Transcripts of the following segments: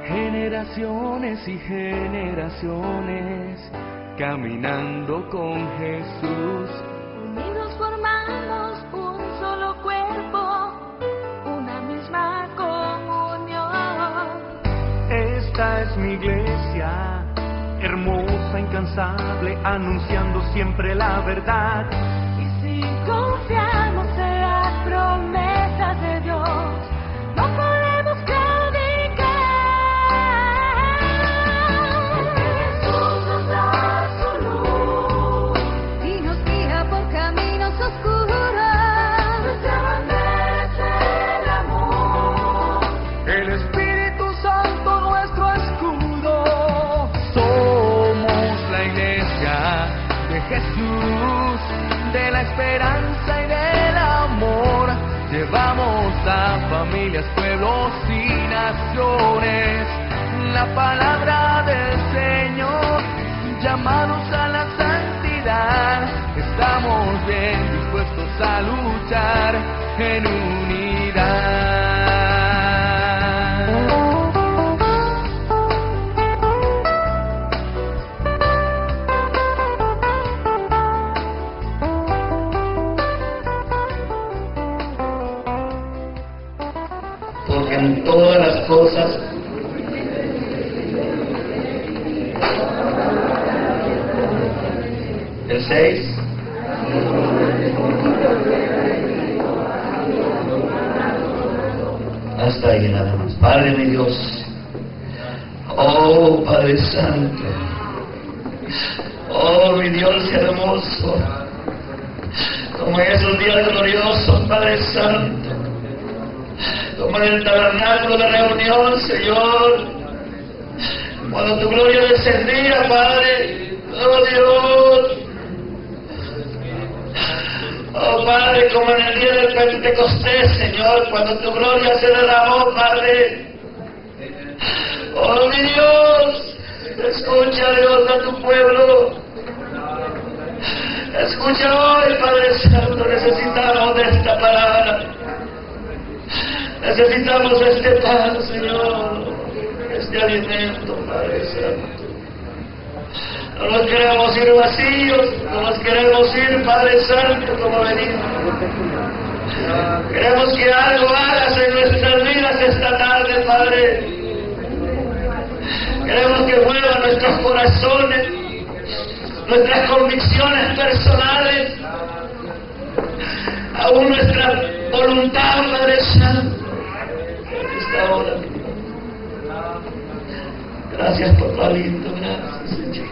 Generaciones y generaciones caminando con Jesús. Unidos formamos un solo cuerpo, una misma comunión. Esta es mi iglesia, hermosa, incansable, anunciando siempre la verdad. Y si confiamos en las promesas de Dios, no podemos claudicar. Jesús nos da su luz y nos guía por caminos oscuros. Nuestra bandera es el amor, El Espíritu Santo nuestro escudo. Somos la iglesia de Jesús, de la esperanza y del amor. Llevamos a familias, pueblos y naciones la palabra del Señor, llamados a la santidad. Estamos bien dispuestos a luchar en unidad. Porque en todas las cosas el 6 hasta ahí nada más. Padre mi Dios, oh Padre Santo, oh mi Dios hermoso, como en esos días gloriosos, Padre Santo, como en el tabernáculo de reunión, Señor, cuando tu gloria descendía, Padre, oh Dios, oh Padre, como en el día del Pentecostés, Señor, cuando tu gloria se derramó, Padre, oh mi Dios, escucha, Dios, a tu pueblo, escucha hoy, Padre Santo, necesitamos de esta palabra. Necesitamos este pan, Señor, este alimento, Padre Santo. No nos queremos ir vacíos, no nos queremos ir, Padre Santo, como venimos. Queremos que algo hagas en nuestras vidas esta tarde, Padre. Queremos que muevan nuestros corazones, nuestras convicciones personales, aún nuestra voluntad, Padre Santo. Esta hora. Gracias por tu aliento, gracias, Señor.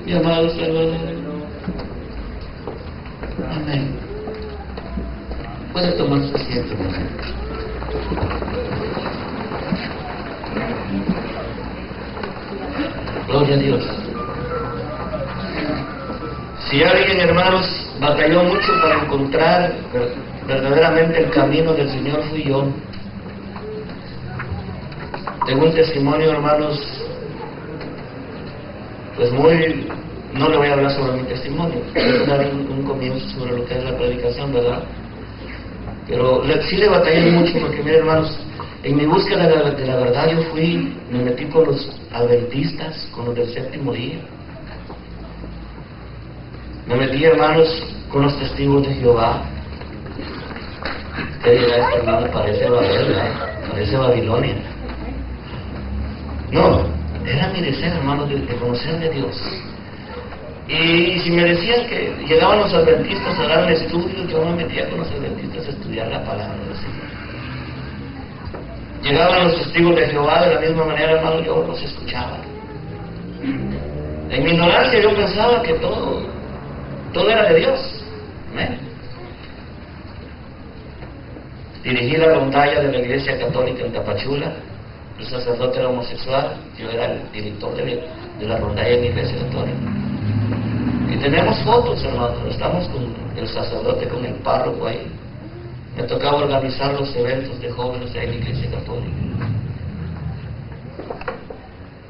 Mi amado Salvador. Amén. Puede tomar su asiento, hermano. Gloria a Dios. Si alguien, hermanos, batalló mucho para encontrar verdaderamente el camino del Señor, fui yo. Tengo un testimonio, hermanos, pues no le voy a hablar sobre mi testimonio, voy a dar un comienzo sobre lo que es la predicación, ¿verdad? Pero sí le batallé mucho porque, miren, hermanos, en mi búsqueda de la verdad yo me metí con los adventistas, con los del séptimo día. Me metí, hermanos, con los testigos de Jehová. Usted dirá, este hermano parece Babilonia. No, era mi deseo, hermanos, de conocer de Dios. Y si me decían que llegaban los adventistas a dar el estudio, yo me metía con los adventistas a estudiar la palabra del Señor. Llegaban los testigos de Jehová de la misma manera, hermanos, yo los escuchaba. En mi ignorancia yo pensaba que todo era de Dios. ¿Amén? Dirigí la rondalla de la Iglesia Católica en Tapachula. El sacerdote era homosexual, yo era el director de la rondalla de mi Iglesia Católica. Y tenemos fotos, hermanos, estamos con el sacerdote, con el párroco ahí. Me tocaba organizar los eventos de jóvenes de la Iglesia Católica.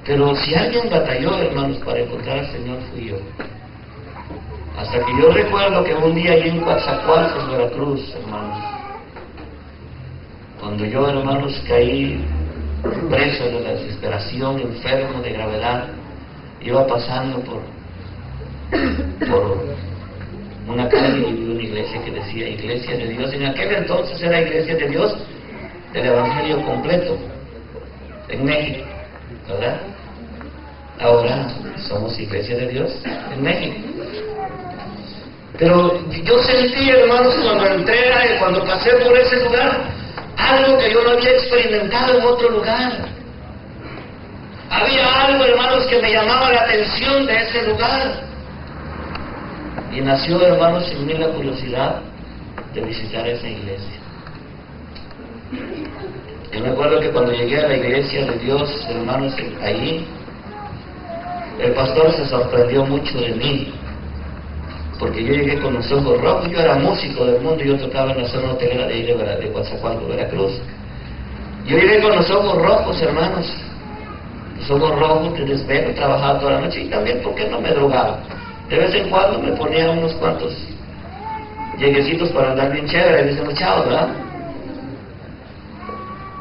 Pero si alguien batalló, hermanos, para encontrar al Señor, fui yo. Hasta que yo recuerdo que un día allí en Coatzacoalcos, Veracruz, hermanos, cuando yo, hermanos, caí preso de la desesperación, enfermo de gravedad. Iba pasando por una calle y vi una iglesia que decía Iglesia de Dios. En aquel entonces era Iglesia de Dios del Evangelio completo en México, ¿verdad? Ahora somos Iglesia de Dios en México. Pero yo sentí, hermanos, cuando pasé por ese lugar, algo que yo no había experimentado en otro lugar. Había algo, hermanos, que me llamaba la atención de ese lugar. Y nació, hermanos, en mí la curiosidad de visitar esa iglesia. Yo me acuerdo que cuando llegué a la iglesia de Dios, hermanos, allí, el pastor se sorprendió mucho de mí, porque yo llegué con los ojos rojos. Yo era músico del mundo, yo tocaba en la zona hotelera de ahí de Coatzacoalcos, Veracruz. Yo llegué con los ojos rojos, hermanos, los ojos rojos, de desvelo, trabajaba toda la noche, y también porque no me drogaba. De vez en cuando me ponía unos cuantos lleguecitos para andar bien chévere, dicen los chavos, ¿verdad?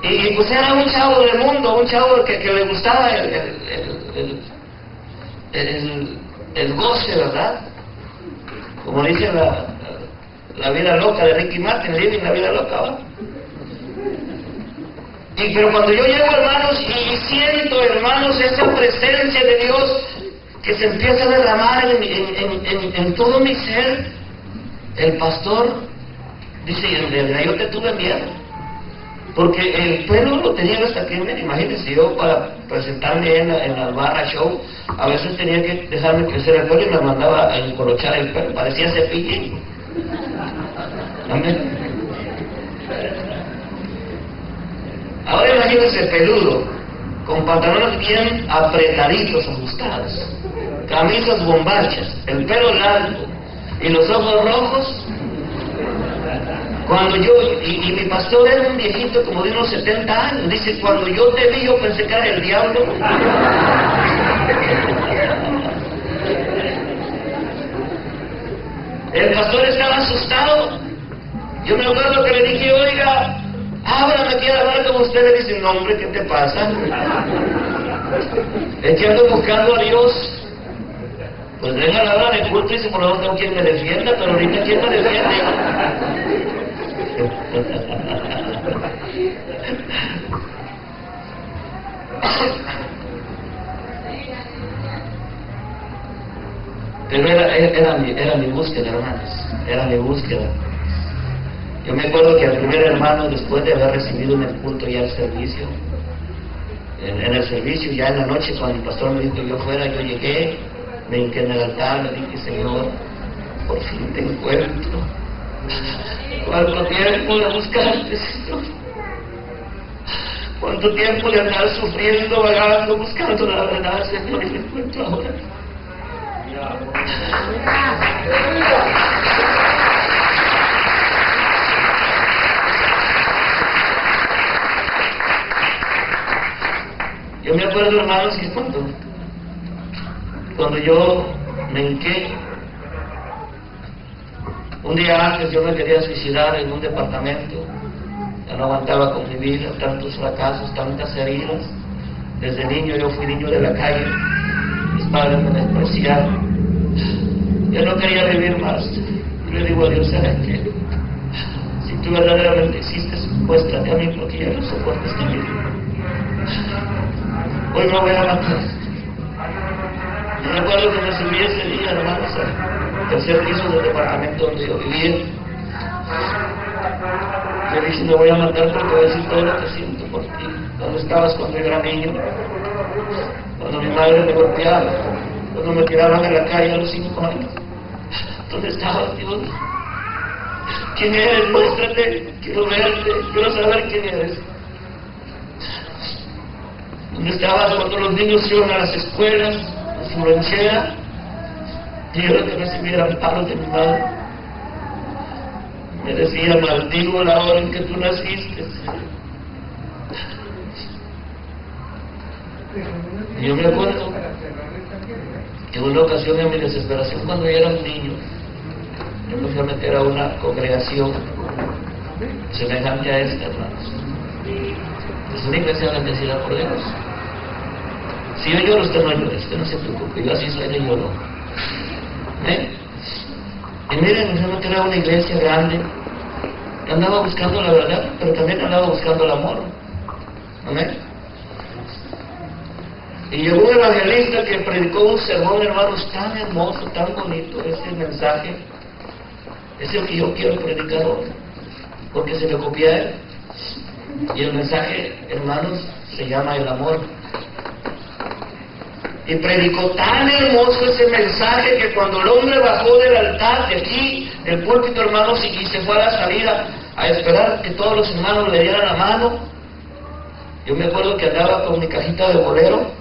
Y pues era un chavo del mundo, un chavo que le gustaba el goce, ¿verdad? Como dice la vida loca de Ricky Martin, living la vida loca, ¿verdad? Pero cuando yo llego, hermanos, y siento, hermanos, esa presencia de Dios que se empieza a derramar en todo mi ser, el pastor dice, en realidad yo te tuve miedo, porque el pelo lo tenía hasta aquí, imagínense, yo para presentarme en la barra show, a veces tenía que dejarme crecer el pelo y me mandaba a encolochar el pelo, parecía cepillín. Amén. Ahora imagínense peludo, con pantalones bien apretaditos, ajustados, camisas bombachas, el pelo largo y los ojos rojos. Cuando yo, y mi pastor era un viejito como de unos 70 años, dice, cuando yo te vi yo pensé que era el diablo. El pastor estaba asustado. Yo me acuerdo que le dije, oiga, ábrame, quiero hablar con usted. Le dice, no hombre, ¿qué te pasa? Es que ando buscando a Dios. Pues venga a la hora de culto y dice, por lo menos tengo quien me defienda, pero ahorita ¿quién me defiende? Pero era mi búsqueda, hermanos, era mi búsqueda. Yo me acuerdo que el primer hermano, después de haber recibido en el culto ya el servicio, en el servicio ya en la noche, cuando el pastor me dijo que yo fuera, yo llegué, me hinqué en el altar, le dije, Señor, por fin te encuentro. ¿Cuánto tiempo de buscarte, Señor? ¿Cuánto tiempo de andar sufriendo, vagando, buscando la verdad, Señor? Y me encuentro ahora. Yo me acuerdo, hermanos, que cuando yo me hinqué, un día antes yo me quería suicidar en un departamento. Ya no aguantaba con mi vida, tantos fracasos, tantas heridas. Desde niño yo fui niño de la calle, mis padres me despreciaron. Yo no quería vivir más. Yo le digo a Dios, ¿sabes qué? Si tú verdaderamente existes, muéstrate a mí, porque yo no soporto esta vida. Hoy me voy a matar. Yo recuerdo que me subí ese día, hermanos, al tercer piso del departamento donde yo vivía. Yo dije, me voy a matar porque voy a decir todo lo que siento por ti. ¿Dónde estabas cuando yo era niño? Cuando mi madre me golpeaba, cuando me tiraban en la calle a los 5 años. ¿Dónde estabas, Dios? ¿Quién eres? Muéstrate, quiero verte, quiero saber quién eres. ¿Dónde estabas cuando los niños iban a las escuelas, a su lonchera? Quiero que recibieran palos de mi madre. Me decía, maldigo la hora en que tú naciste. Y yo me acuerdo que en una ocasión, en mi desesperación, cuando yo era un niño, yo me fui a meter a una congregación semejante a esta, hermanos. es una iglesia bendecida por Dios. Si yo lloro, usted no llore, usted no se preocupe, yo así soy de lloro. Y miren, realmente era una iglesia grande, andaba buscando la verdad, pero también andaba buscando el amor. Amén. Y llegó un evangelista que predicó un sermón, hermanos, tan hermoso, tan bonito, ese mensaje. Es el que yo quiero predicar hoy, porque se le copia a él. Y el mensaje, hermanos, se llama el amor. Y predicó tan hermoso ese mensaje que cuando el hombre bajó del altar de aquí, del púlpito, hermanos, y se fue a la salida a esperar que todos los hermanos le dieran la mano, yo me acuerdo que andaba con mi cajita de bolero,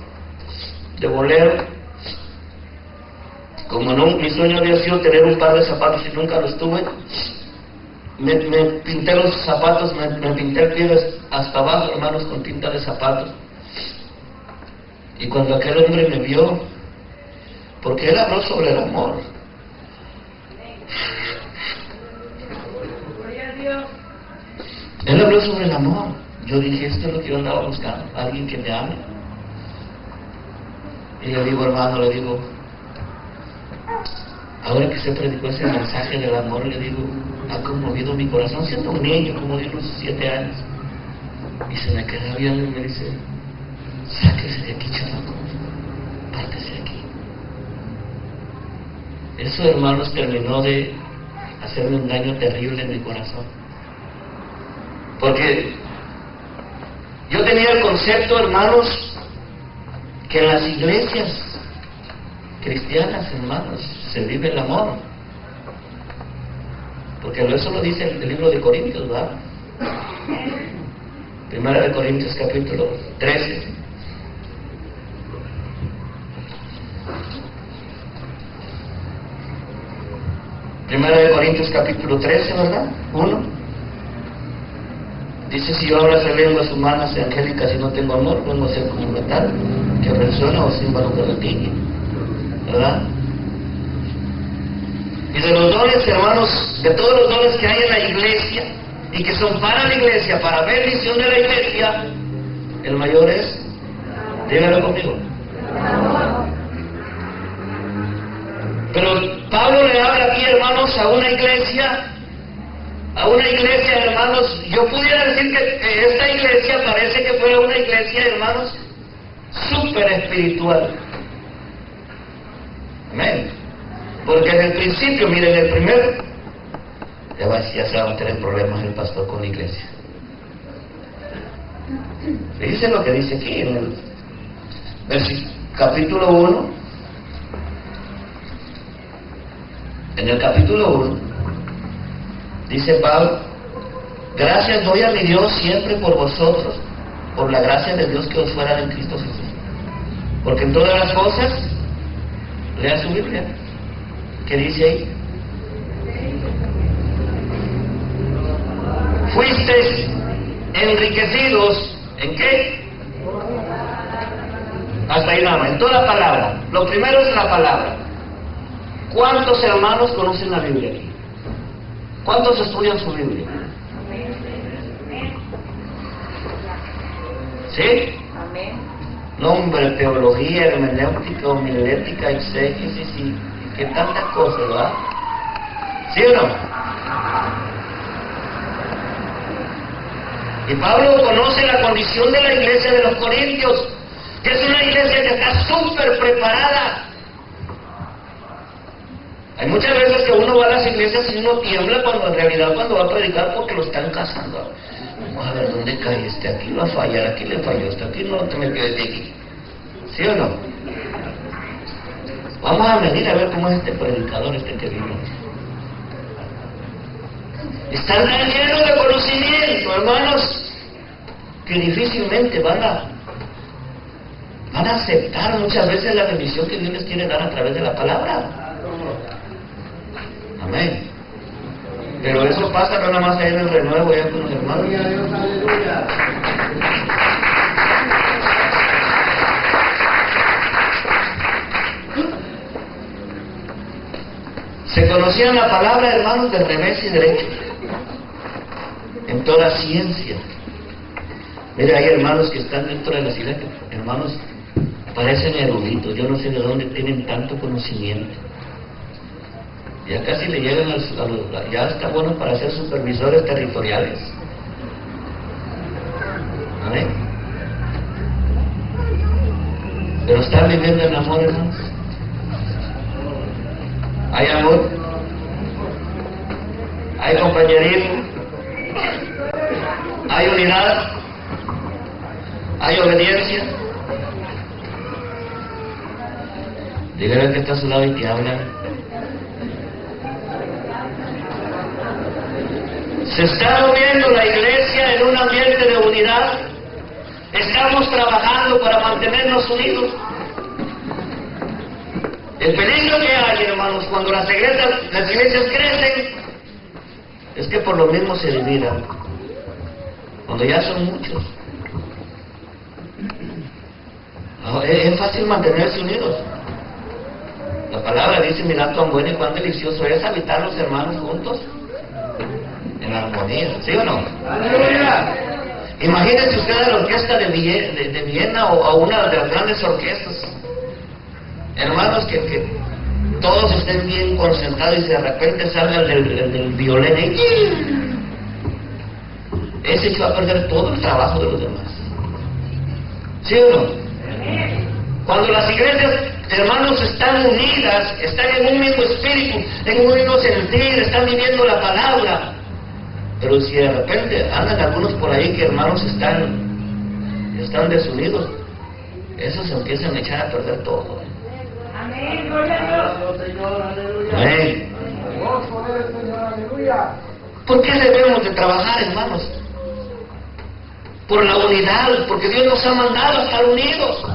como no, mi sueño había sido tener un par de zapatos y nunca los tuve, me pinté los zapatos, me pinté el pie hasta abajo, hermanos, con tinta de zapatos. Y cuando aquel hombre me vio, porque él habló sobre el amor, él habló sobre el amor, yo dije, esto es lo que yo andaba buscando, alguien que me ame. Y le digo, hermano, ahora que se predicó ese mensaje del amor, le digo, ha conmovido mi corazón, siendo un niño como de unos 7 años. Y se me queda viendo y me dice, sáquese de aquí, chamaco, pártese de aquí. Eso, hermanos, terminó de hacerme un daño terrible en mi corazón. Porque yo tenía el concepto, hermanos, que en las iglesias cristianas, hermanos, se vive el amor. Porque eso lo dice el libro de Corintios, ¿verdad? Primera de Corintios, capítulo 13. Primera de Corintios, capítulo 13, ¿verdad? 1. Dice, si yo hablo en lenguas humanas y angélicas y no tengo amor, vengo a ser como un metal que resuena o címbalo que retiñe, ¿verdad? Y de los dones, hermanos, de todos los dones que hay en la iglesia y que son para la iglesia, para bendición de la iglesia, el mayor es, dígalo conmigo. Pero Pablo le habla aquí, hermanos, a una iglesia, hermanos. Yo pudiera decir que esta iglesia parece que fuera una iglesia, hermanos, súper espiritual. Amén. Porque en el principio, miren, el primer, ya se va a tener problemas el pastor con la iglesia. Fíjense lo que dice aquí en el capítulo 1. En el capítulo 1 dice Pablo, gracias doy a mi Dios siempre por vosotros, por la gracia de Dios que os fuera en Cristo Jesús. Porque en todas las cosas, lea su Biblia. ¿Qué dice ahí? Fuisteis enriquecidos, ¿en qué? Hasta ahí nada más, en toda la palabra. Lo primero es la palabra. ¿Cuántos hermanos conocen la Biblia aquí? ¿Cuántos estudian su Biblia? ¿Sí? Nombre, teología, hermenéutica, homilética, exégesis y que tantas cosas, ¿verdad? ¿Sí o no? Y Pablo conoce la condición de la iglesia de los Corintios, que es una iglesia que está súper preparada. Hay muchas veces que uno va a las iglesias y uno tiembla cuando en realidad cuando va a predicar porque lo están cazando. Vamos a ver dónde cae este, aquí va a fallar, aquí le falló, aquí no te me quedes de aquí. ¿Sí o no? Vamos a venir a ver cómo es este predicador, este que vino. Están tan llenos de conocimiento, hermanos, que difícilmente van a aceptar muchas veces la bendición que Dios les quiere dar a través de la palabra. Amén. Pero eso pasa no nada más ahí en el renuevo, ya con los hermanos. Aleluya. Se conocían la palabra, hermanos, de revés y derecho, en toda ciencia. Mire, hay hermanos que están dentro de las iglesias, hermanos, parecen eruditos, yo no sé de dónde tienen tanto conocimiento. Ya casi le llegan ya está bueno para ser supervisores territoriales. ¿Amén? Pero están viviendo en amor, hermanos. Hay amor, hay compañerismo, hay unidad, hay obediencia. Dígale al que está a su lado y que habla. Se está moviendo la iglesia en un ambiente de unidad. Estamos trabajando para mantenernos unidos. El peligro que hay, hermanos, cuando las iglesias crecen, es que por lo mismo se dividan. Cuando ya son muchos. Es fácil mantenerse unidos. La palabra dice, mirad cuán bueno y cuán delicioso es habitar los hermanos juntos en armonía, ¿sí o no? ¡Aleluya! Imagínense ustedes la orquesta de Viena o una de las grandes orquestas. Hermanos, que todos estén bien concentrados y de repente salga del violín y ese echó a perder todo el trabajo de los demás. ¿Sí o no? Cuando las iglesias, hermanos, están unidas, están en un mismo espíritu, en un mismo sentir, están viviendo la palabra. Pero si de repente andan algunos por ahí que, hermanos, están desunidos, esos se empiezan a echar a perder todo. Amén, gloria a Dios. Amén. ¿Por qué debemos de trabajar, hermanos? Por la unidad, porque Dios nos ha mandado a estar unidos.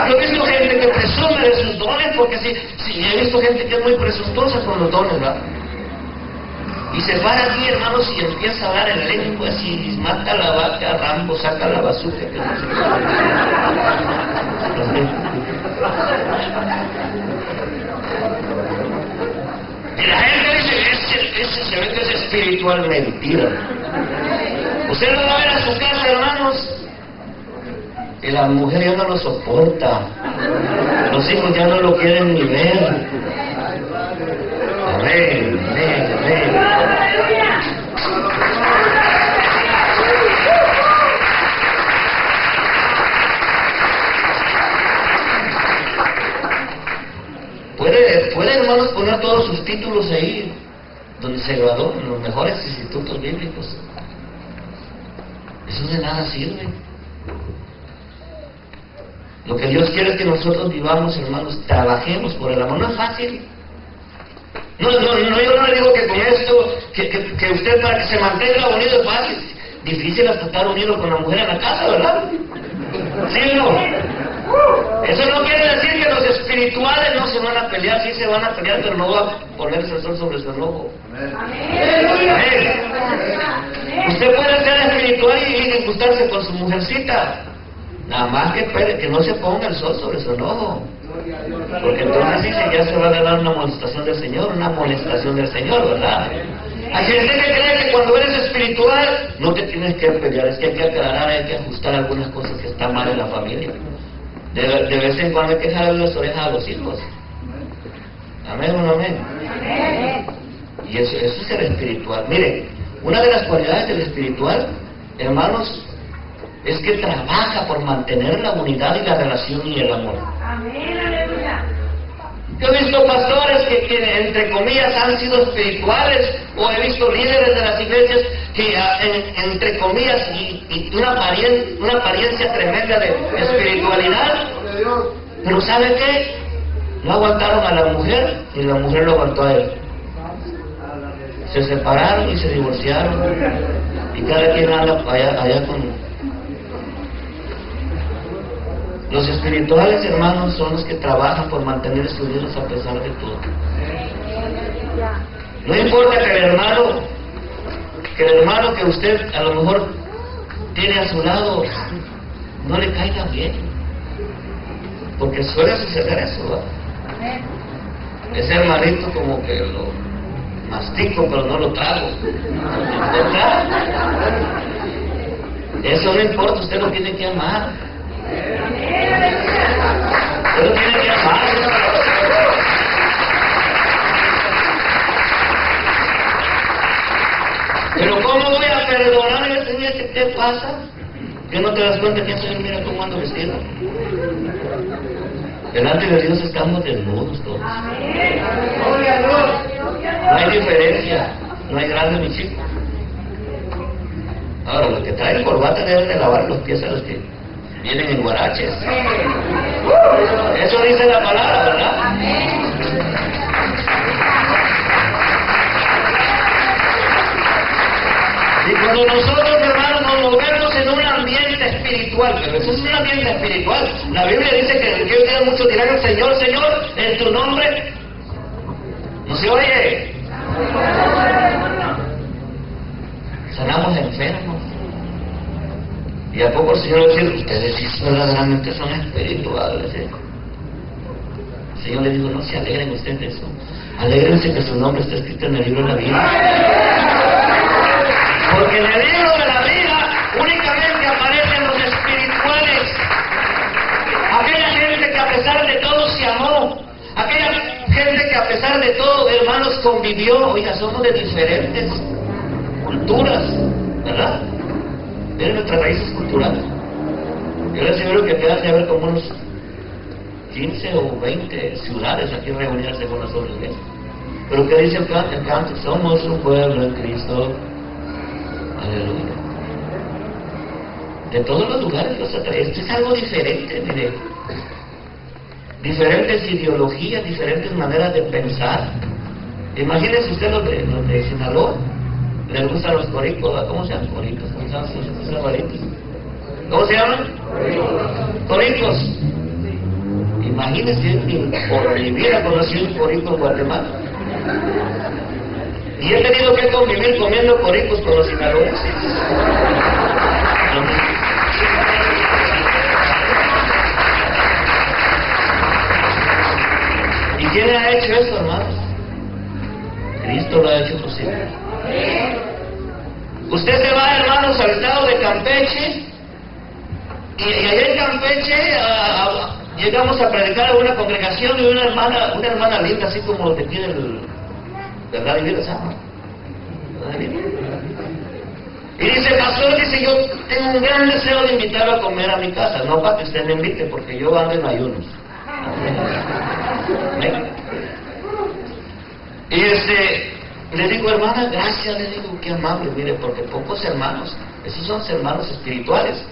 Yo he visto gente que presume de sus dones, porque sí, he visto gente que es muy presuntuosa con los dones, ¿verdad? Y se para aquí, hermanos, y empieza a hablar en lengua así, mata la vaca, Rambo, saca la bazooka, que no sé qué. Y la gente dice, ese se ve que es espiritual. Mentira. Usted lo va a ver a su casa, hermanos, y la mujer ya no lo soporta, los hijos ya no lo quieren ni ver. Amén, amén, amén. Puede, hermanos, poner todos sus títulos ahí, donde se graduó, en los mejores institutos bíblicos. Eso de nada sirve. Lo que Dios quiere es que nosotros vivamos, hermanos, trabajemos por el amor. No es fácil. No, yo no le digo que con esto, que usted para que se mantenga unido es fácil. Difícil hasta estar unido con la mujer en la casa, ¿verdad? ¿Sí o no? Eso no quiere decir que los espirituales no se van a pelear, sí se van a pelear, pero no va a ponerse el sol sobre su enojo. Amén. Usted puede ser espiritual y gustarse con su mujercita, nada más que no se ponga el sol sobre su enojo, porque entonces dice ya se va a ganar una molestación del Señor, ¿verdad? Hay gente que cree que cuando eres espiritual no te tienes que pelear, es que hay que aclarar, hay que ajustar algunas cosas que están mal en la familia. De vez en cuando hay que jalarle las orejas a los hijos. Amén o no amén. Y eso es ser espiritual. Mire, una de las cualidades del espiritual, hermanos, es que trabaja por mantener la unidad y la relación y el amor. Amén, aleluya. Yo he visto pastores que entre comillas han sido espirituales, o he visto líderes de las iglesias que entre comillas y una apariencia tremenda de espiritualidad, pero ¿sabe qué? No aguantaron a la mujer y la mujer lo aguantó a él. Se separaron y se divorciaron y cada quien anda allá con... Los espirituales, hermanos, son los que trabajan por mantenerse unidos a pesar de todo. No importa que el hermano que usted a lo mejor tiene a su lado no le caiga bien, porque suele suceder eso, ¿verdad? Ese hermanito como que lo mastico pero no lo trago, ¿verdad? Eso no importa, usted lo tiene que amar. Usted lo tiene que amar. Pero ¿cómo voy a perdonarle, Señor? ¿Qué te pasa? ¿Que no te das cuenta que Señor mira cómo ando vestido? Delante de Dios estamos desnudos todos. No hay diferencia, no hay grande ni chico. Ahora, los que traen corbata deben de lavar los pies a los que vienen en guaraches. Eso dice la palabra, ¿verdad? Y cuando nosotros, hermanos, nos movemos en un ambiente espiritual, pero eso es un ambiente espiritual. La Biblia dice que Dios tiene mucho dirán al Señor, Señor, en tu nombre. ¿No se oye? Sanamos enfermos. Y a poco el Señor le dice, ustedes sí verdaderamente son espirituales. El Señor le dijo, no se alegren ustedes de eso. Alégrense que su nombre está escrito en el libro de la vida. Porque en el libro de la vida únicamente aparecen los espirituales. Aquella gente que a pesar de todo se amó. Aquella gente que a pesar de todo, hermanos, convivió. Oiga, somos de diferentes culturas, ¿verdad? Miren nuestras raíces culturales. Yo les aseguro que quedan de haber como unos 15 o 20 ciudades aquí reunidas según las obras de Dios. Pero ¿qué dice el canto? Somos un pueblo en Cristo. Aleluya. De todos los lugares los atrae. Esto es algo diferente, mire. Diferentes ideologías, diferentes maneras de pensar. Imagínense usted los de Sinaloa. Les gustan los coricos, ¿cómo se llaman? Coricos, ¿cómo se llaman sus sabaritos? ¿Cómo se llaman? Coricos. Imagínense, por mi vida conocí un corico en Guatemala. Y he tenido que convivir comiendo coricos con los sinaloenses. ¿Y quién ha hecho eso, hermanos? Cristo lo ha hecho posible. Usted se va, hermanos, al estado de Campeche, y allá en Campeche llegamos a predicar a una congregación y una hermana linda, así como lo que tiene ¿verdad? Y vida sana. Y dice, pastor, dice, yo tengo un gran deseo de invitarlo a comer a mi casa. No para que usted me invite, porque yo ando en ayunos. Y le digo, hermana, gracias, le digo, qué amable, mire, porque pocos hermanos, esos son hermanos espirituales.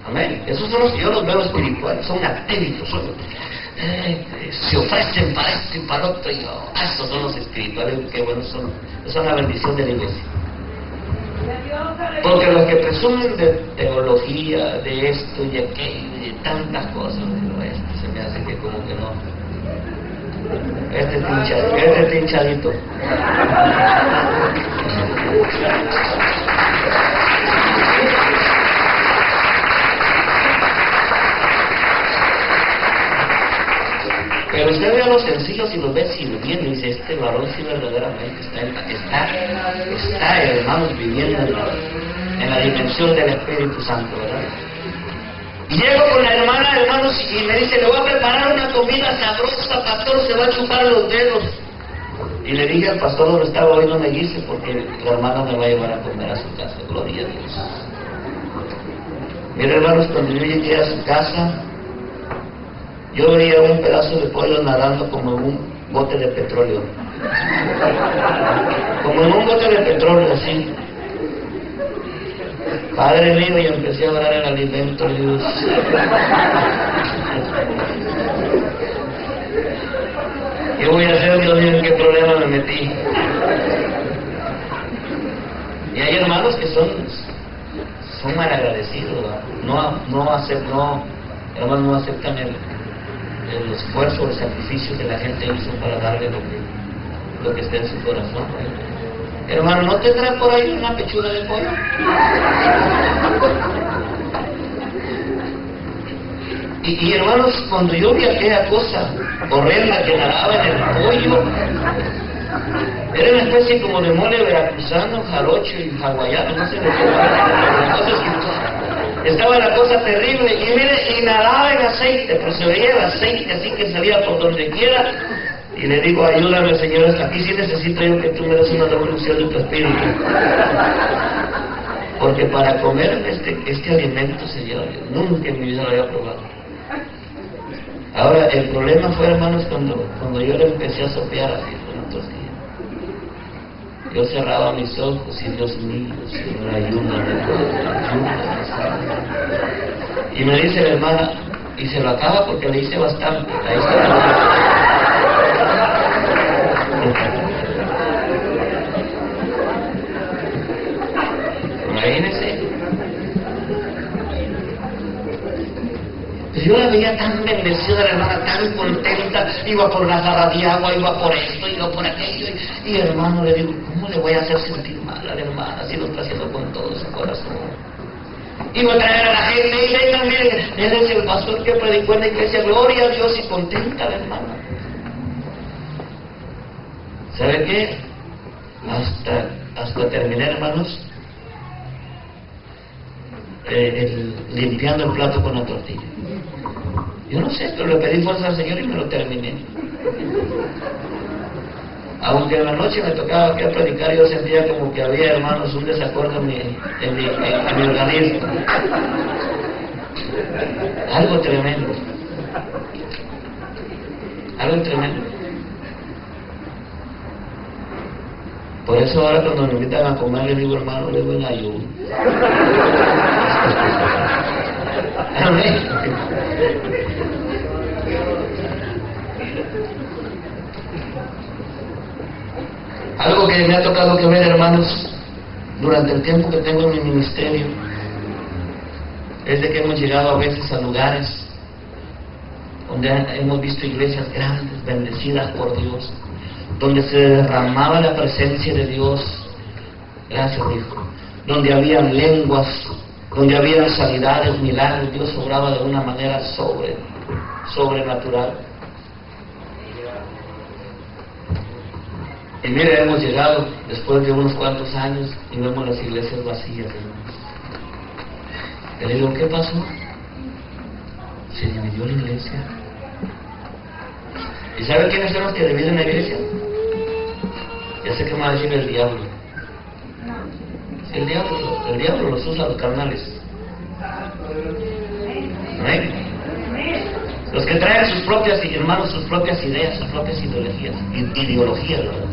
Amén. Esos son los que yo los veo espirituales, son actélicos, se ofrecen para esto y para otro, y estos son los espirituales, qué buenos son, son la bendición de la iglesia. Porque los que presumen de teología, de esto y aquello, y de tantas cosas, digo, esto se me hace que como que no. Este es hinchadito. Pero usted ve a los sencillos y los ve sirviendo y dice, este varón sí verdaderamente está hermanos, viviendo en la dimensión del Espíritu Santo, ¿verdad? Y llego con la hermana, hermanos, y me dice, le voy a preparar una comida sabrosa, pastor, se va a chupar los dedos. Y le dije al pastor donde estaba, hoy no me dice, porque la hermana me va a llevar a comer a su casa. Gloria a Dios. Mira, hermanos, cuando yo llegué a su casa, yo veía un pedazo de pollo nadando como en un bote de petróleo. Como en un bote de petróleo, así. Padre mío, y empecé a orar el alimento, Dios. ¿Qué voy a hacer, Dios mío? ¿En qué problema me metí? Y hay hermanos que son malagradecidos, hermanos, no aceptan el esfuerzo, el sacrificio que la gente hizo para darle lo que está en su corazón. Hermano, ¿no tendrá por ahí una pechuga de pollo? Y hermanos, cuando yo vi aquella cosa horrenda que nadaba en el pollo, Era una especie como de mole veracruzano, jarocho y hawaiano, no sé de qué. Estaba la cosa terrible y mire, inhalaba en aceite, pero se veía el aceite así que salía por donde quiera. Y le digo, ayúdame, Señor, hasta aquí sí necesito yo que tú me des una revolución de tu espíritu. Porque para comer este alimento, Señor, yo nunca en mi vida lo había probado. Ahora, el problema fue, hermanos, cuando yo le empecé a sopear así, tosía. Yo cerraba mis ojos y Dios mío, Señor, ayúdame. Y me dice la hermana, y se lo acaba porque le hice bastante. Ahí está. Imagínense. Yo la veía tan bendecida, la hermana, tan contenta, iba por una jarra de agua, iba por esto, iba por aquello, y hermano, le digo, ¿cómo le voy a hacer sentir mal a la hermana si lo está haciendo con todo su corazón? Iba a traer a la gente, y vengan, miren, él es el pastor que predicó en la iglesia, gloria a Dios, y contenta la hermana. ¿Sabe qué? Hasta terminé, hermanos, limpiando el plato con la tortilla. Yo no sé, pero le pedí fuerza al Señor y me lo terminé. Aunque en la noche me tocaba que predicar, yo sentía como que había, hermanos, un desacuerdo en mi organismo. Algo tremendo. Algo tremendo. Por eso ahora cuando me invitan a comer, le digo, hermano, le doy en ayuno. Amén. Algo que me ha tocado que ver, hermanos, durante el tiempo que tengo en mi ministerio, es de que hemos llegado a veces a lugares donde hemos visto iglesias grandes, bendecidas por Dios, donde se derramaba la presencia de Dios, gracias, hijo, donde habían lenguas, donde habían sanidades, milagros, Dios obraba de una manera sobrenatural. Y mire, hemos llegado después de unos cuantos años y vemos las iglesias vacías, hermanos. Y le digo, ¿qué pasó? Se dividió la iglesia. ¿Y saben quiénes son los que dividen la iglesia? Ya sé que me va a decir el diablo. El diablo los usa a los carnales. ¿Amén? Los que traen sus propias, hermanos, sus propias ideas, sus propias ideologías, ¿verdad?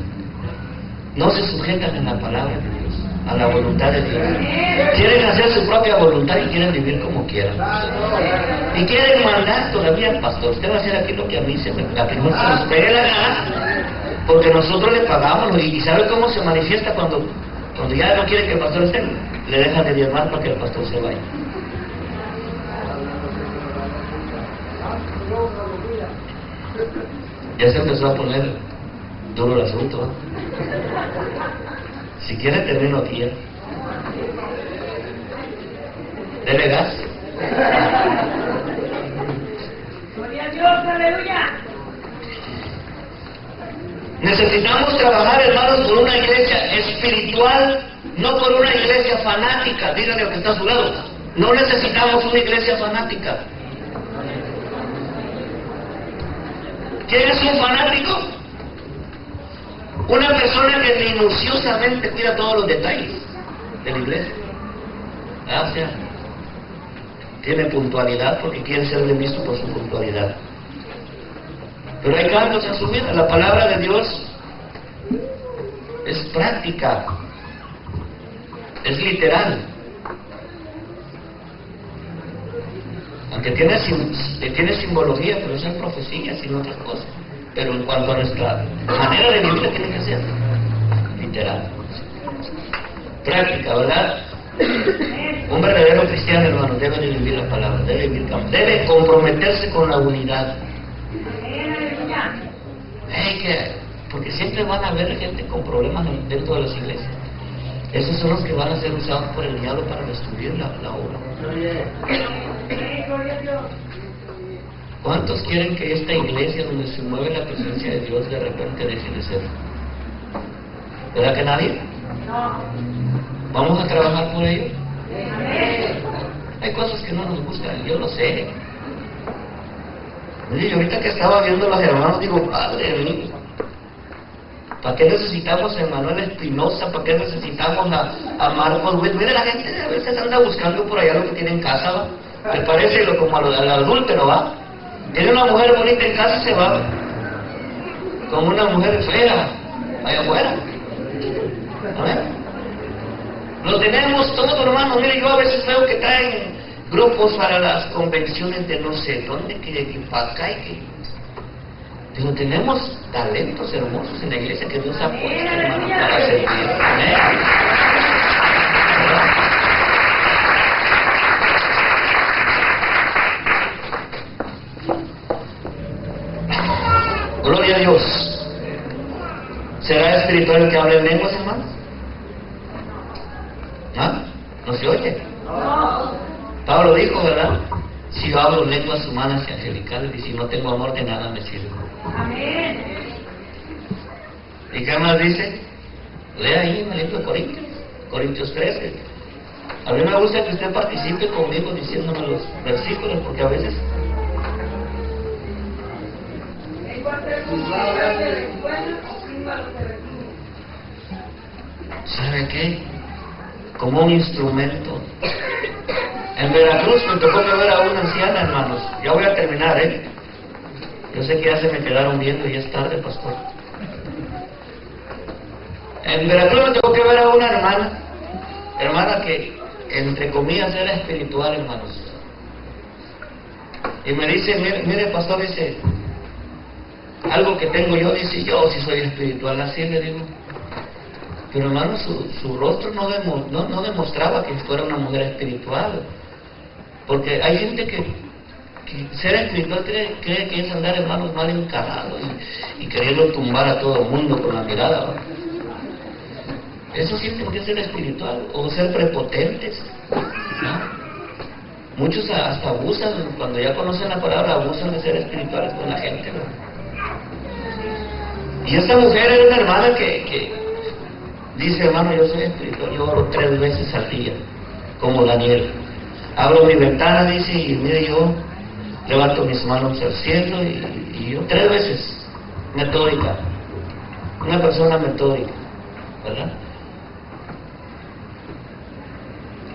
No se sujetan a la palabra de Dios, a la voluntad de Dios. Quieren hacer su propia voluntad y quieren vivir como quieran. Y quieren mandar todavía al pastor. Usted va a hacer aquí lo que a mí se me pegue la gana, porque nosotros le pagamos. ¿Y sabe cómo se manifiesta cuando ya no quiere que el pastor esté? Le dejan de diezmar para que el pastor se vaya. Ya se empezó a poner duro el asunto, ¿eh? Si quiere termino aquí, ¿eh? Dele gas. Gloria a Dios, aleluya. Necesitamos trabajar, hermanos, por una iglesia espiritual, no por una iglesia fanática. Dígale al que está a su lado, no necesitamos una iglesia fanática. ¿Quién es un fanático? Una persona que minuciosamente cuida todos los detalles de la iglesia. O sea, tiene puntualidad porque quiere ser visto por su puntualidad. Pero hay cambios en su vida. La palabra de Dios es práctica, es literal. Aunque tiene simbología, pero son profecías y no otras cosas. Pero en cuanto a nuestra manera de vivir, tiene que ser literal, práctica, ¿verdad? Un verdadero cristiano, hermano, debe de vivir la palabra, debe comprometerse con la unidad. Porque siempre van a haber gente con problemas dentro de las iglesias. Esos son los que van a ser usados por el diablo para destruir la obra. ¿Cuántos quieren que esta iglesia donde se mueve la presencia de Dios de repente deje de ser? ¿Verdad que nadie? No. ¿Vamos a trabajar por ello? Amén. Hay cosas que no nos gustan, yo lo sé. Oye, ahorita que estaba viendo a los hermanos, digo, Padre mío, ¿para qué necesitamos a Manuel Espinosa? ¿Para qué necesitamos a Marcos Witt? Mire, la gente a veces anda buscando por allá lo que tiene en casa, ¿va? ¿Te parece como al adúltero, va? Tiene una mujer bonita en casa y se va con una mujer fea allá afuera. ¿No? Lo tenemos todo, hermano. Mire, yo a veces veo que traen grupos para las convenciones de no sé dónde, que para acá y que... Pero tenemos talentos hermosos en la iglesia que Dios ha puesto, hermano, para servir. Amén. Gloria a Dios. ¿Será espiritual el que habla en lenguas, hermanos? ¿Ah? ¿No se oye? Pablo dijo, ¿verdad? Si yo hablo lenguas humanas y angelicales y si no tengo amor de nada me sirve. Amén. ¿Y qué más dice? Lea ahí en el libro de Corintios, Corintios 13. A mí me gusta que usted participe conmigo diciéndome los versículos, porque a veces... En cuanto al cuchillo de la escuela, símbolo se recibe. ¿Sabe qué? Como un instrumento. En Veracruz me tocó ver a una anciana, hermanos. Ya voy a terminar, ¿eh? Yo sé que ya se me quedaron viendo y es tarde, pastor. En Veracruz me tocó ver a una hermana que, entre comillas, era espiritual, hermanos. Y me dice, mire, pastor, dice, algo que tengo yo, dice, yo sí soy espiritual, así le digo. Pero hermano, su rostro no demostraba que fuera una mujer espiritual. Porque hay gente que ser espiritual cree que es andar, hermanos, mal encarado y queriendo tumbar a todo el mundo con la mirada, ¿no? Eso sí es que ser espiritual, o ser prepotentes, ¿no? Muchos hasta abusan, cuando ya conocen la palabra, abusan de ser espirituales con la gente, ¿no? Y esta mujer era una hermana que dice, hermano, yo soy espiritual, yo oro 3 veces al día, como Daniel. Abro mi ventana, dice, y mire, yo levanto mis manos al cielo y yo 3 veces, metódica. Una persona metódica, ¿verdad?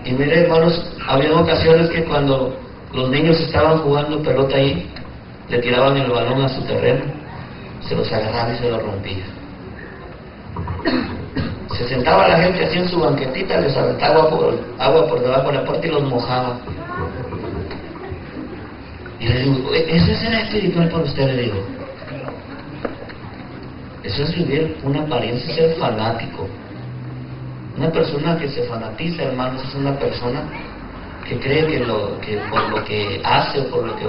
Y mire, hermanos, había ocasiones que cuando los niños estaban jugando pelota ahí, le tiraban el balón a su terreno, se los agarraba y se los rompía. Se sentaba la gente así en su banquetita, les aventaba agua por debajo de la puerta y los mojaba. Y le digo, ¿eso será espiritual para usted? Le digo, eso es vivir una apariencia, ser fanático. Una persona que se fanatiza, hermanos, es una persona que cree que por lo que hace o por lo que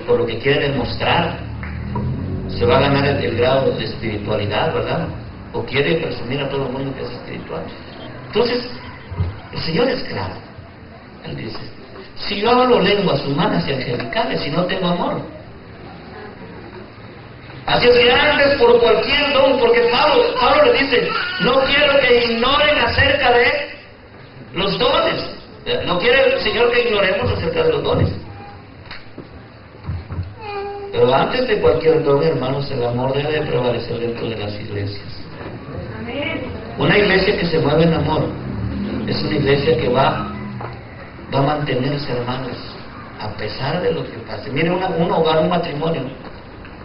por lo que quiere demostrar se va a ganar el grado de espiritualidad, ¿verdad? O quiere presumir a todo el mundo que es espiritual. Entonces, el Señor es claro. Él dice, si yo hablo lenguas humanas y angelicales y no tengo amor. Así es que antes por cualquier don, porque Pablo le dice, no quiero que ignoren acerca de los dones. No quiere el Señor que ignoremos acerca de los dones. Pero antes de cualquier don, hermanos, el amor debe prevalecer dentro de las iglesias. Una iglesia que se mueve en amor es una iglesia que va a mantenerse, hermanos, a pesar de lo que pase. Mire, un hogar, un matrimonio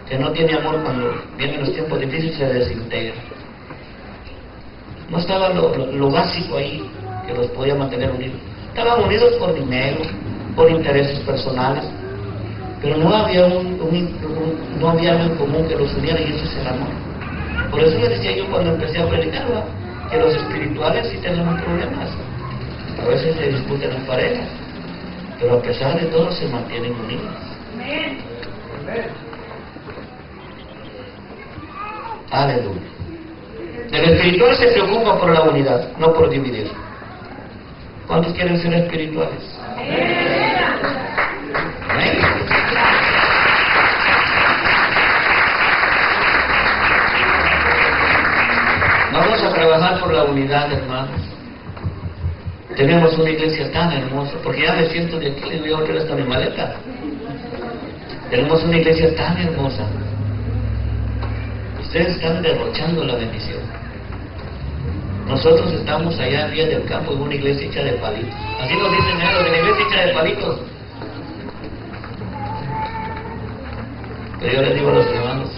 que no tiene amor, cuando vienen los tiempos difíciles se desintegra. No estaba lo básico ahí que los podía mantener unidos. Estaban unidos por dinero, por intereses personales, pero no había no había algo en común que los uniera, y eso es el amor. Por eso le decía yo cuando empecé a predicar, ¿va?, que los espirituales sí tenemos problemas. A veces se discuten en parejas, pero a pesar de todo se mantienen unidos. Amén. Aleluya. El espiritual se preocupa por la unidad, no por dividir. ¿Cuántos quieren ser espirituales? Amén. trabajar por la unidad, hermanos. Tenemos una iglesia tan hermosa, porque ya me siento de aquí, le voy a volver hasta mi maleta. Tenemos una iglesia tan hermosa. Ustedes están derrochando la bendición. Nosotros estamos allá en Villa del Campo en una iglesia hecha de palitos. Así nos dicen ellos, de la iglesia hecha de palitos. Pero yo les digo a los hermanos,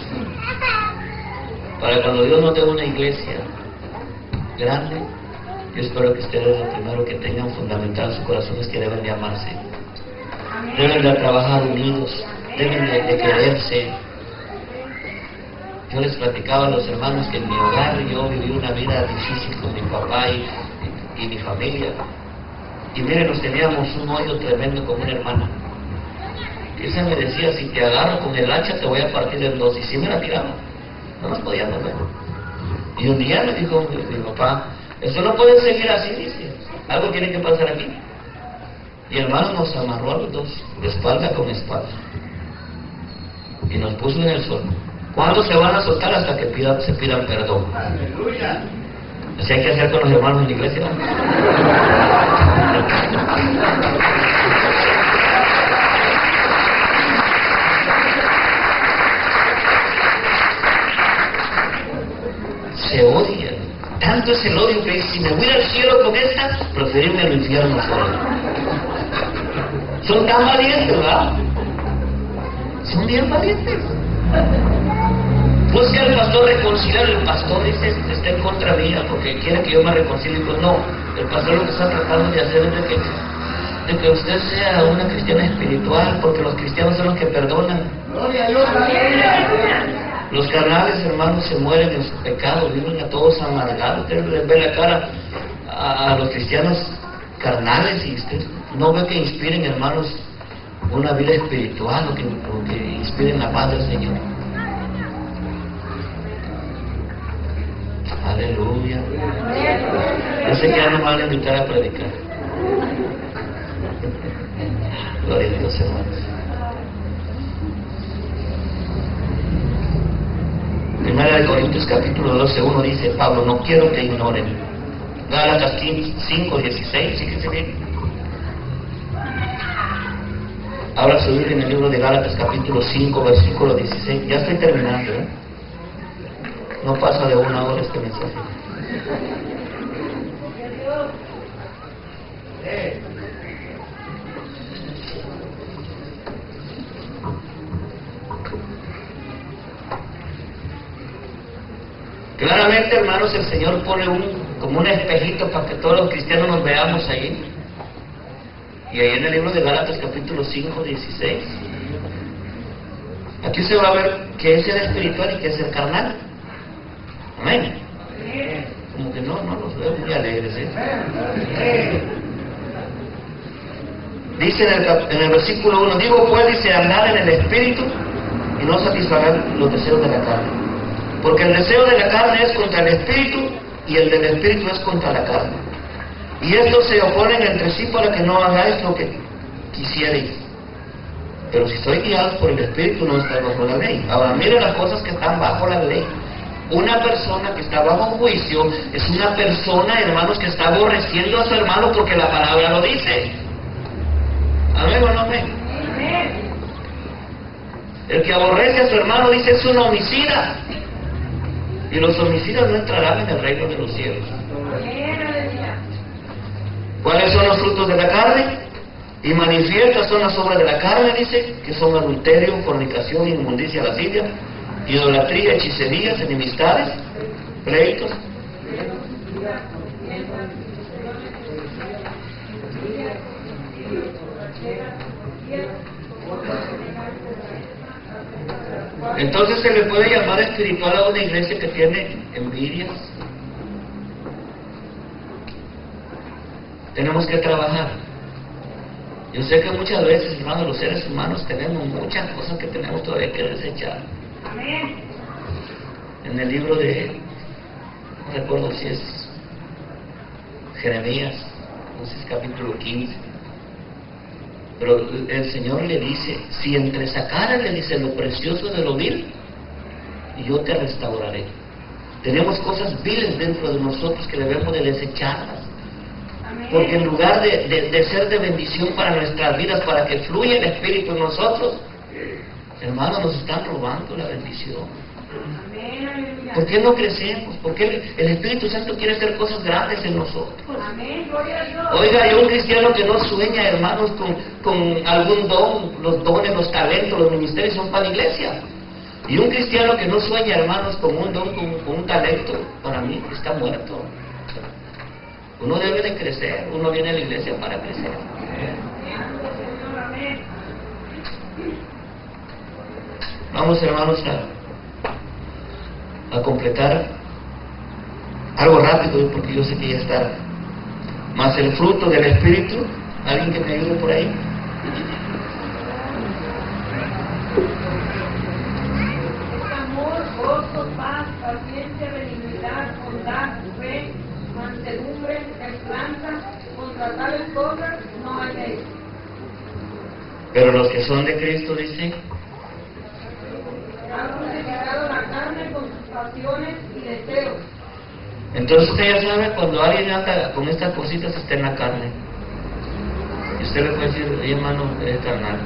para cuando Dios nos dé una iglesia grande, yo espero que ustedes lo primero que tengan fundamental en su corazón es que deben de amarse, deben de trabajar unidos, deben de quererse. Yo les platicaba a los hermanos que en mi hogar yo viví una vida difícil con mi papá y mi familia. Y miren, nos teníamos un odio tremendo con una hermana. Y esa me decía, si te agarro con el hacha te voy a partir en dos. Y si me la tiraba, no nos podíamos ver. Y un día me dijo mi papá, eso no puede seguir así, dice. Algo tiene que pasar aquí. Y hermano nos amarró a los dos, de espalda con espalda. Y nos puso en el suelo. ¿Cuándo se van a soltar? Hasta que se pidan perdón. ¡Aleluya! Así hay que hacer con los hermanos en la iglesia, ¿no? Se odian. Tanto es el odio que si me voy al cielo con esta, preferirme al infierno solo. Son tan valientes, ¿verdad? Son bien valientes. Busca al pastor reconciliar, el pastor dice, está en contra mía porque quiere que yo me reconcilie. Pues no, el pastor lo que está tratando de hacer es de que usted sea una cristiana espiritual, porque los cristianos son los que perdonan. Los carnales, hermanos, se mueren en su pecado, viven a todos amargados. Usted les ve la cara a los cristianos carnales y usted no ve que inspiren, hermanos, una vida espiritual o que inspiren la paz del Señor. Aleluya. Yo sé que ya no me van a invitar a predicar. Gloria a Dios, hermanos. Primera de Corintios capítulo 12, 1 dice Pablo, no quiero que ignoren. Gálatas 5, 16, fíjense bien. Ahora subir en el libro de Gálatas capítulo 5, versículo 16. Ya estoy terminando, ¿eh? No pasa de 1 hora este mensaje. Claramente, hermanos, el Señor pone como un espejito para que todos los cristianos nos veamos ahí. Y ahí en el libro de Gálatas capítulo 5, 16. Aquí se va a ver qué es el espiritual y qué es el carnal. Amén. Como que no los veo muy alegres, ¿eh? Dice en el versículo 1, digo pues, dice, andar en el espíritu y no satisfarán los deseos de la carne. Porque el deseo de la carne es contra el espíritu y el del espíritu es contra la carne. Y estos se oponen entre sí para que no hagáis lo que quisierais. Pero si sois guiados por el espíritu no estáis bajo la ley. Ahora miren las cosas que están bajo la ley. Una persona que está bajo juicio es una persona, hermanos, que está aborreciendo a su hermano porque la palabra lo dice. ¿Amén o no amén? El que aborrece a su hermano, dice, es un homicida. Y los homicidas no entrarán en el reino de los cielos. ¿Cuáles son los frutos de la carne? Y manifiestas son las obras de la carne, dice, que son adulterio, fornicación, inmundicia, lascivia, idolatría, hechicerías, enemistades, pleitos. Entonces se le puede llamar espiritual a una iglesia que tiene envidias. Tenemos que trabajar. Yo sé que muchas veces, hermanos, los seres humanos tenemos muchas cosas que tenemos todavía que desechar. En el libro de, no recuerdo si es Jeremías, no sé si es capítulo 15, pero el Señor le dice, si entresacaras, le dice, lo precioso de lo vil, yo te restauraré. Tenemos cosas viles dentro de nosotros que debemos de desecharlas. Amén. Porque en lugar de ser de bendición para nuestras vidas, para que fluya el Espíritu en nosotros, hermanos, nos están robando la bendición. Amén, aleluya. ¿Por qué no crecemos? ¿Por qué el Espíritu Santo quiere hacer cosas grandes en nosotros? Amén, gloria a Dios. Oiga, hay un cristiano que no sueña, hermanos, con algún don. Los dones, los talentos, los ministerios son para la iglesia. Y un cristiano que no sueña, hermanos, con un don, con un talento, para mí está muerto. Uno debe de crecer, uno viene a la iglesia para crecer. Amén. Vamos, hermanos, a completar algo rápido, porque yo sé que ya está. Más el fruto del Espíritu. ¿Alguien que me ayude por ahí? Amor, gozo, paz, paciencia, benignidad, bondad, fe, mansedumbre, templanza. Contra tales cosas no hay ley. Pero los que son de Cristo, dice, Han crucificado la carne con sus pasiones y deseos. entonces usted ya sabe, cuando alguien anda con estas cositas, está en la carne. Y usted le puede decir, oye, hermano, es carnal.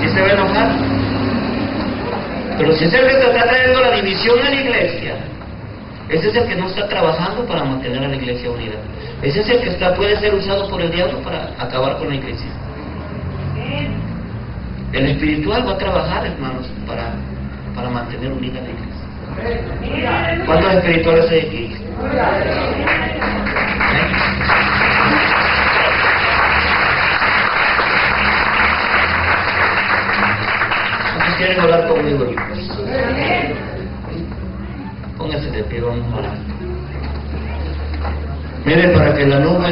¿Sí se va a enojar? Pero si es el que está trayendo la división en la iglesia, ese es el que no está trabajando para mantener a la iglesia unida. Ese es el que puede ser usado por el diablo para acabar con la iglesia. El espiritual va a trabajar, hermanos, para mantener unida la iglesia. ¿Cuántos espirituales hay aquí? ¿Cuántos quieren orar conmigo, hijos? Póngase de pie, vamos a orar. Mire, para que la nube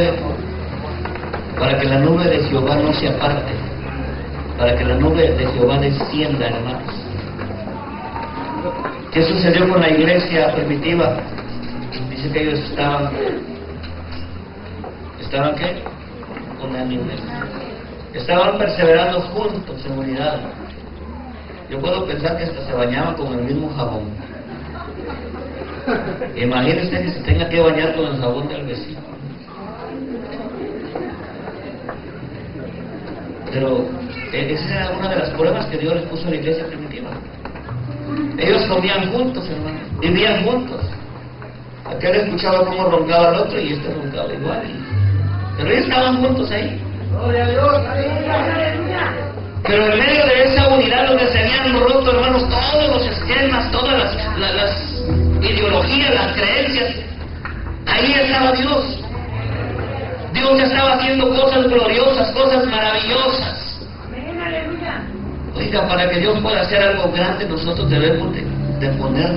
de Jehová no se aparte, para que la nube de Jehová descienda, hermanos. ¿Qué sucedió con la iglesia primitiva? Dice que ellos estaban ¿qué? Unánimes. Estaban perseverando juntos en unidad. Yo puedo pensar que hasta se bañaban con el mismo jabón. Imagínense que se tenga que bañar con el jabón del vecino. Pero esa era una de las pruebas que Dios les puso a la iglesia primitiva. Ellos comían juntos, hermanos, vivían juntos. Aquel escuchaba cómo roncaba el otro y este roncaba igual. Pero ellos estaban juntos ahí. Gloria a Dios, aleluya. Pero en medio de esa unidad donde se habían roto, hermanos, todos los esquemas, todas las ideologías, las creencias, ahí estaba Dios. Dios estaba haciendo cosas gloriosas, cosas maravillosas. Amén, aleluya. Oiga, para que Dios pueda hacer algo grande, nosotros debemos de poner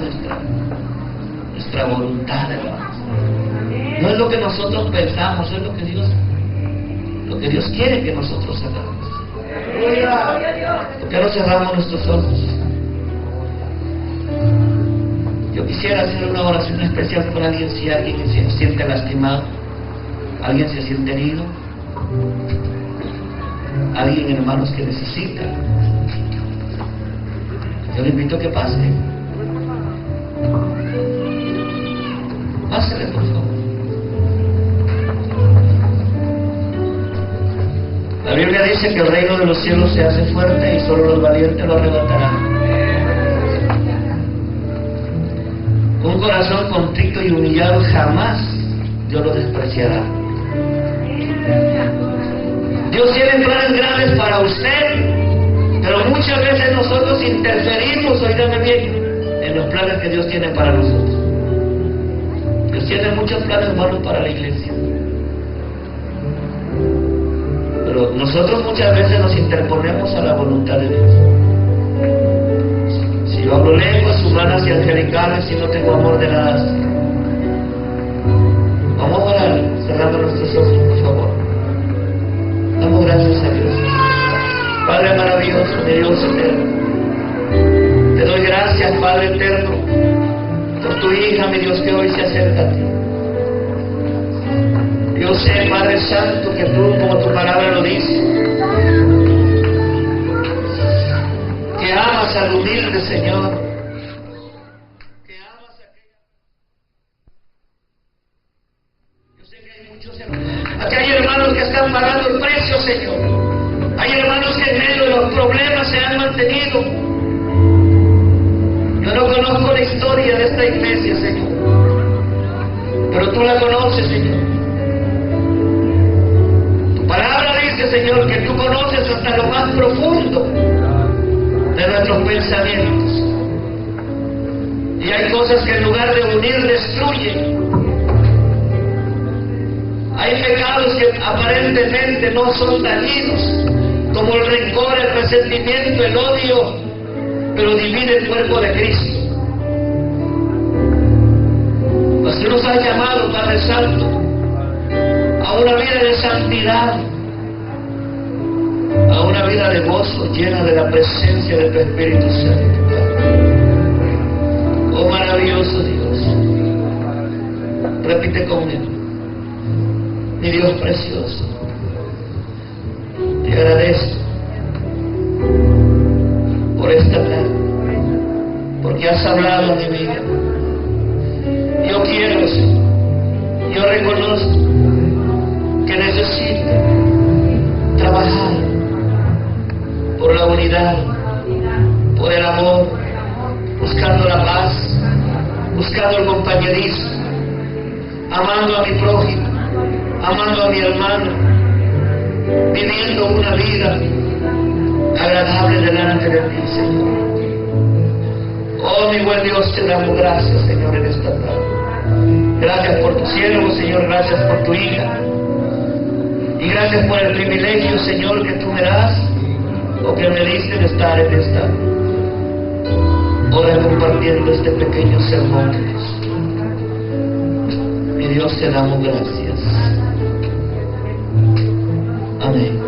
nuestra voluntad, hermanos. No es lo que nosotros pensamos, es lo que Dios quiere que nosotros hagamos. ¿Por qué no cerramos nuestros ojos? Yo quisiera hacer una oración especial por alguien, si alguien se siente lastimado, alguien se siente herido, alguien, hermanos, que necesita. Yo le invito a que pase. Pásele, por favor. La Biblia dice que el reino de los cielos se hace fuerte y solo los valientes lo arrebatarán. Un corazón contrito y humillado jamás Dios lo despreciará. Dios tiene planes grandes para usted, pero muchas veces nosotros interferimos, oígame bien, en los planes que Dios tiene para nosotros. Dios tiene muchos planes buenos para la iglesia, pero nosotros muchas veces nos interponemos a la voluntad de Dios. Si yo hablo lenguas humanas y angelicales y no tengo amor de nada, vamos a orar, cerrando nuestros ojos, por favor. Damos gracias a Dios. Padre maravilloso, mi Dios eterno, te doy gracias, Padre eterno, por tu hija, mi Dios, que hoy se acerca a ti. Yo sé, Padre Santo, que tú, como tu palabra lo dice, que amas al humilde, Señor. Que amas a aquella... Yo sé que hay muchos hermanos. Aquí hay hermanos que están pagando el precio, Señor. Hay hermanos que en medio de los problemas se han mantenido. Yo no conozco la historia de esta iglesia, Señor, pero tú la conoces, Señor. Tu palabra dice, Señor, que tú conoces hasta lo más profundo de nuestros pensamientos. Y hay cosas que en lugar de unir destruyen. Hay pecados que aparentemente no son dañinos, como el rencor, el resentimiento, el odio, pero divide el cuerpo de Cristo. Pues tú nos has llamado, Padre Santo, a una vida de santidad, a una vida de gozo llena de la presencia de tu Espíritu Santo, Padre. Oh maravilloso Dios, repite conmigo: mi Dios precioso, te agradezco por esta tarde, porque has hablado a mi vida. Yo quiero, Señor, yo reconozco que necesito trabajar por la unidad, por el amor, buscando la paz, buscando el compañerismo, amando a mi prójimo, amando a mi hermano, viviendo una vida agradable delante de ti, Señor. Oh, mi buen Dios, te damos gracias, Señor, en esta tarde. Gracias por tu siervo, Señor, gracias por tu hija. Y gracias por el privilegio, Señor, que tú me das, o que me diste de estar en esta hora compartiendo este pequeño sermón, Dios. Mi Dios, te damos gracias. Amén.